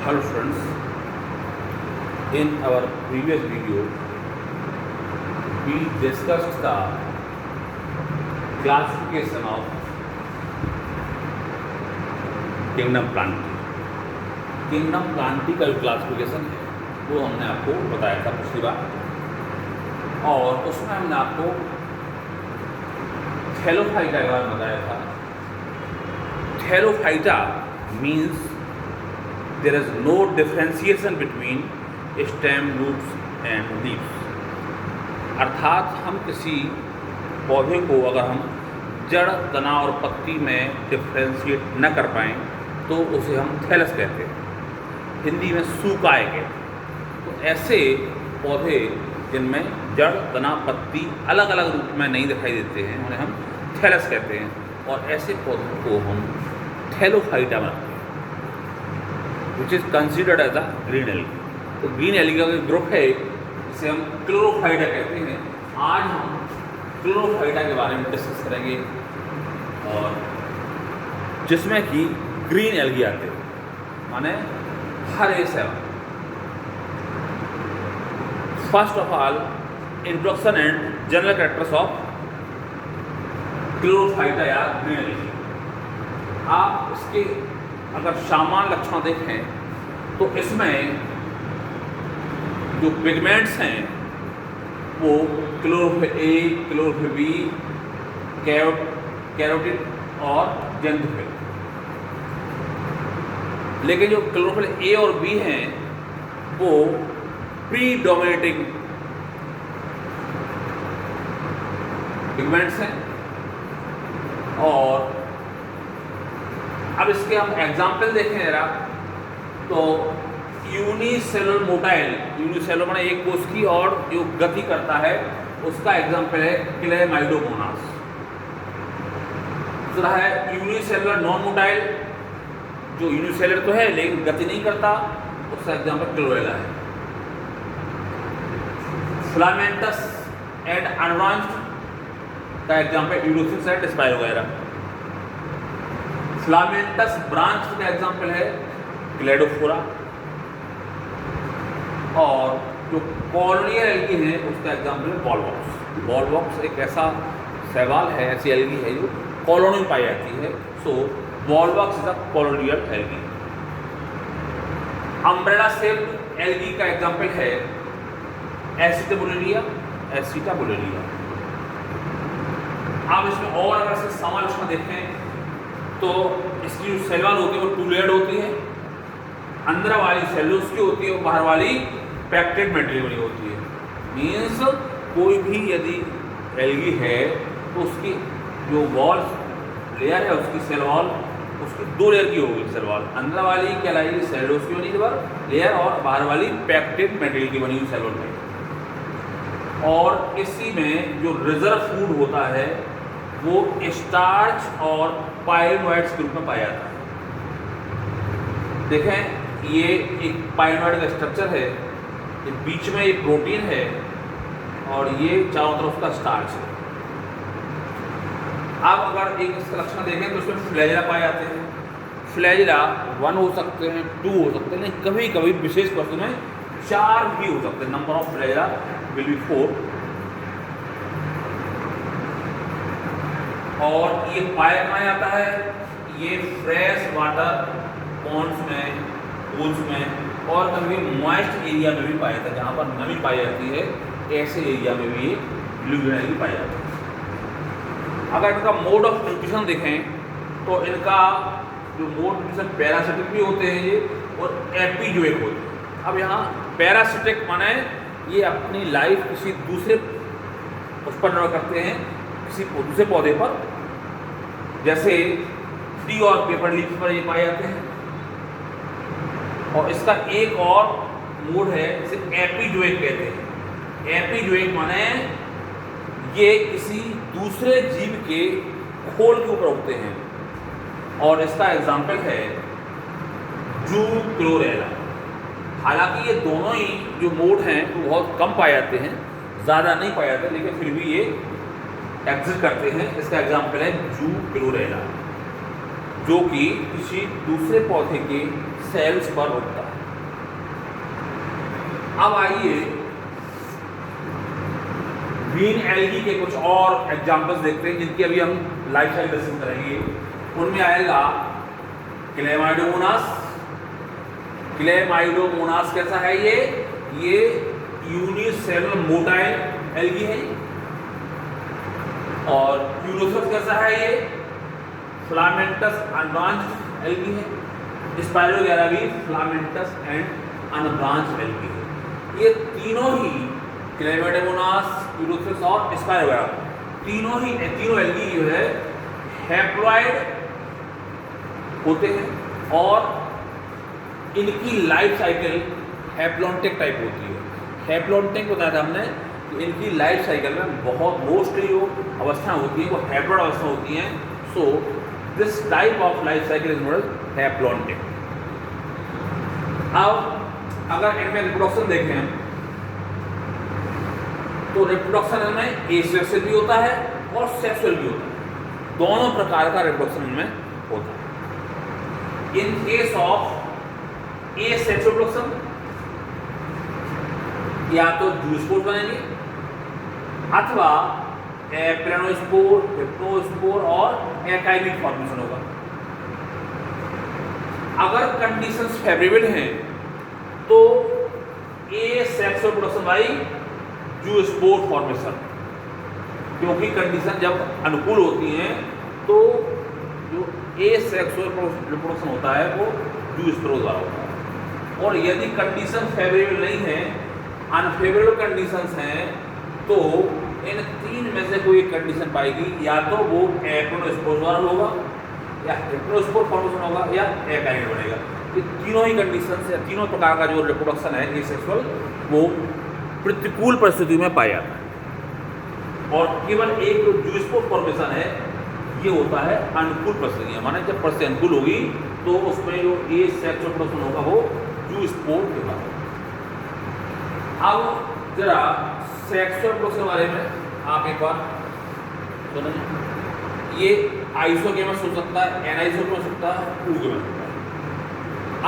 Hello friends, in our previous video we discussed the classification of kingdom Plantae. Kingdom Plantae का जो classification है वो हमने आपको बताया था पिछली बार, और उसमें हमने आपको थैलोफाइटा के बारे में बताया था। Thallophyta means there is no differentiation between stem, roots and leaves। अर्थात हम किसी पौधे को अगर हम जड़, तना और पत्ती में डिफ्रेंशिएट न कर पाएँ तो उसे हम थैलस कहते हैं, हिंदी में सूकाए कहते हैं। तो ऐसे पौधे जिनमें जड़, तना, पत्ती अलग अलग रूप में नहीं दिखाई देते हैं उन्हें हम थैलस कहते हैं, और ऐसे पौधों को हम थैलोफाइटा में रखते हैं, which is considered as a green algae. तो ग्रीन एल्गी का एक ग्रुप है जिसे हम क्लोरोफाइटा कहते हैं। आज हम क्लोरोफाइटा के बारे में डिस्कस करेंगे, और जिसमें कि ग्रीन एल्गी आते हैं, माने हरे सेवन। First of all introduction and general characters of chlorophyta या ग्रीन एल्गी। आप इसके अगर सामान्य लक्षण देखें तो इसमें जो पिगमेंट्स हैं वो chlorophyll A, chlorophyll B, carotene और जेंथोफिल। लेकिन जो क्लोरोफिल ए और बी हैं वो प्रीडोमिनेटिंग पिगमेंट्स हैं। और अब इसके हम एग्जाम्पल देखें जरा, तो यूनिसेलुलर मोटाइल, यूनिसेलुलर माने एक कोश की और जो गति करता है उसका एग्जाम्पल है क्लेमाइडोमोनास। दूसरा है यूनिसेलुलर नॉन मोटाइल, जो यूनिसेलुलर तो है लेकिन गति नहीं करता, उसका एग्जाम्पल क्लोरेला है। फिलामेंटस एंड एडवांस्ड का एग्जाम्पल यूरोसिस एंड स्पाइरो वगैरह। फिलामेंटस ब्रांच का एग्जाम्पल है क्लेडोफोरा। और जो कॉलोनियल एल्गी है उसका एग्जाम्पल है बॉलवॉक्स। बॉलवॉक्स एक ऐसा शैवाल है, ऐसी एल्गी है जो कॉलोनी में पाई जाती है। So Volvox is a colonial algae. Umbrella shaped algae का एग्जाम्पल है एसिटाबुलेरिया, एसिटाबुलेरिया। आप इसमें और अगर से समालोचना देखें तो इसकी जो सेल वॉल होती है वो टू लेयर्ड होती है। अंदर वाली सेल्यूलोज की होती है और बाहर वाली पैक्टेड मटेरियल वाली होती है। मीन्स कोई भी यदि एल्गी है तो उसकी जो वॉल लेयर है, उसकी सेल वॉल, उसकी दो लेयर की होगी सेल वॉल। अंदर वाली कहलाएगी सेल्यूलोज की बनी लेयर, और बाहर वाली पैक्टेड मटेरियल की बनी हुई सेल वॉल में। और इसी में जो रिजर्व फूड होता है वो स्टार्च और पाइलोइड्स के रूप में पाया जाता है। देखें, ये एक पाइलोइड का स्ट्रक्चर है, ये बीच में ये प्रोटीन है और ये चारों तरफ का स्टार्च है। आप अगर एक इसका लक्षण देखें तो उसमें फ्लैजिला पाए जाते हैं। फ्लैजिला 1 हो सकते हैं, 2 हो सकते हैं, लेकिन कभी कभी विशेष पशु में 4 भी हो सकते हैं। Number of flagella will be 4। और ये पाया कहाँ जाता है? ये फ्रेश वाटर पॉन्ड्स में, पूल्स में, और कभी मॉइस्ट एरिया में भी पाया जाता है। जहाँ पर नमी पाई जाती है ऐसे एरिया में भी ये ब्लूग्रेन पाया जाता है। अगर इनका मोड ऑफ न्यूट्रिशन देखें तो इनका जो मोड न्यूट्रिशन पैरासिटिक भी होते हैं ये, और एपिजोइक होते हैं। अब यहाँ पैरासिटिक माने ये अपनी लाइफ किसी दूसरे उस पर निर्भर करते हैं, किसी दूसरे पौधे पर, जैसे टी और पेपर लीफ पर ये पाए जाते हैं। और इसका एक और मोड है जिसे एपिजोइक कहते हैं। एपिजोइक माने ये किसी दूसरे जीव के खोल के ऊपर उगते हैं, और इसका एग्जाम्पल है जूक्लोरेला। हालांकि ये दोनों ही जो मोड हैं वो बहुत कम पाए जाते हैं, ज़्यादा नहीं पाए जाते, लेकिन फिर भी ये एग्जिस्ट करते हैं। इसका एग्जाम्पल है जूक्लोरेला, जो कि किसी दूसरे पौधे के सेल्स पर उगता है। अब आइए ग्रीन एल्गी के कुछ और एग्जांपल्स देखते हैं जिनकी अभी हम लाइफ साइकिल डिस्कस करेंगे। उनमें आएगा क्लेमाइडोमोनास। क्लेमाइडोमोनास कैसा है ये यूनिसेलुलर मोटाइल एल्गी है। और यूरोसस कैसा है ये फिलामेंटस अनब्रांच्ड एल्गी है। स्पाइरोगैरा भी फिलामेंटस एंड अनब्रांच्ड एल्गी है। ये तीनों ही क्लेमाइडोमोनास, यूरोसस और स्पाइरोगैरा तीनों एल्गी जो है हैप्लॉइड होते हैं और इनकी लाइफ साइकिल हैप्लॉन्टिक टाइप होती है। हैप्लॉन्टिक बताया था हमने कि इनकी लाइफ साइकिल में बहुत मोस्टली जो अवस्था होती है वो हैप्लॉइड अवस्था होती हैं। So this type of life cycle is known as haplontic. अब अगर इनमें रिप्रोडक्शन देखें हम तो रिप्रोडक्शन में एसेक्सुअल भी होता है और सेक्सुअल भी होता है। दोनों प्रकार का रिप्रोडक्शन इनमें होता है। In case of asexual reproduction या तो जूस्पोर बनेंगे अथवा प्लेनोस्पोर, हिप्नोस्पोर और एकाइमिक फॉर्मेशन होगा। अगर कंडीशंस फेवरेबल हैं तो asexual production by zoospore formation, क्योंकि कंडीशन जब अनुकूल होती हैं तो जो एसेक्सुअल रिप्रोडक्शन होता है वो जूस्पोर द्वारा होता है। और यदि कंडीशन फेवरेबल नहीं है, अनफेवरेबल कंडीशंस हैं, तो इन तीन में से कोई एक कंडीशन पाएगी, या तो वो एप्लोस्पोर द्वारा होगा या हिप्नोस्पोर फॉर्मेशन होगा या एकाइड बनेगा। ये तीनों ही कंडीशन या तीनों प्रकार का जो रिप्रोडक्शन है एसेक्सुअल वो प्रतिकूल परिस्थिति में पाया जाता है। और केवल एक जो जूस्पोर फॉर्मेशन है ये होता है अनुकूल परिस्थितियाँ, माने जब परिस्थिति अनुकूल होगी तो उसमें जो एसेक्सुअल प्रोडक्शन होगा वो जूस्पोर के बाद। अब जरा सेक्सुअल प्रोडक्शन के बारे में आप एक बार सुनिए। ये आइसोगेमस हो सकता है, एनाइसोगेमस हो सकता है, oogamous हो सकता है।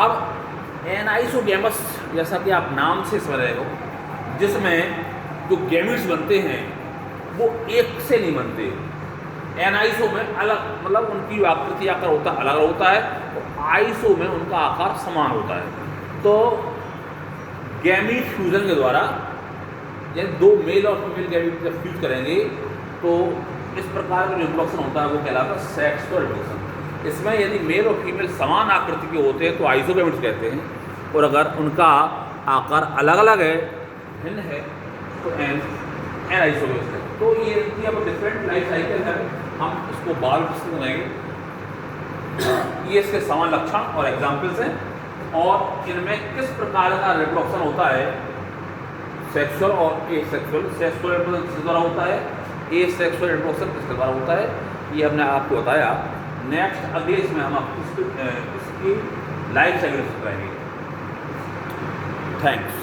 अब एनाइसोगेमस जैसा कि आप नाम से समझ रहे हो, जिसमें जो गैमेट्स बनते हैं वो एक से नहीं बनते। एनाइसो में अलग मतलब उनकी आकृति आकार होता है अलग होता है, तो आइसो में उनका आकार समान होता है। तो गैमीट फ्यूजन के द्वारा यानी दो मेल और फीमेल गैमीट जब फ्यूज करेंगे तो इस प्रकार का जो रिप्रोडक्शन होता है वो कहलाता है सेक्सुअल रिप्रोडक्शन। इसमें यदि मेल और फीमेल समान आकृति के होते हैं तो आइसोगैमेट्स कहते हैं, और अगर उनका आकार अलग अलग है, भिन्न है, तो एनाइसोगैमेट्स कहते हैं। तो ये इनकी अब डिफरेंट लाइफ साइकिल है, हम इसको बाद में डिस्कस करेंगे। ये इसके समान लक्षण और एग्जाम्पल्स हैं, और इनमें किस प्रकार का रिप्रोडक्शन होता है सेक्सुअल और एसेक्सुअल। सेक्सुअल रिप्रोडक्शन किस द्वारा होता है, एसेक्सुअल रिप्रोडक्शन किसके द्वारा होता है, ये हमने आपको बताया। नेक्स्ट अगले इसमें हम आपको इसकी लाइफ साइकिल करेंगे। थैंक्स।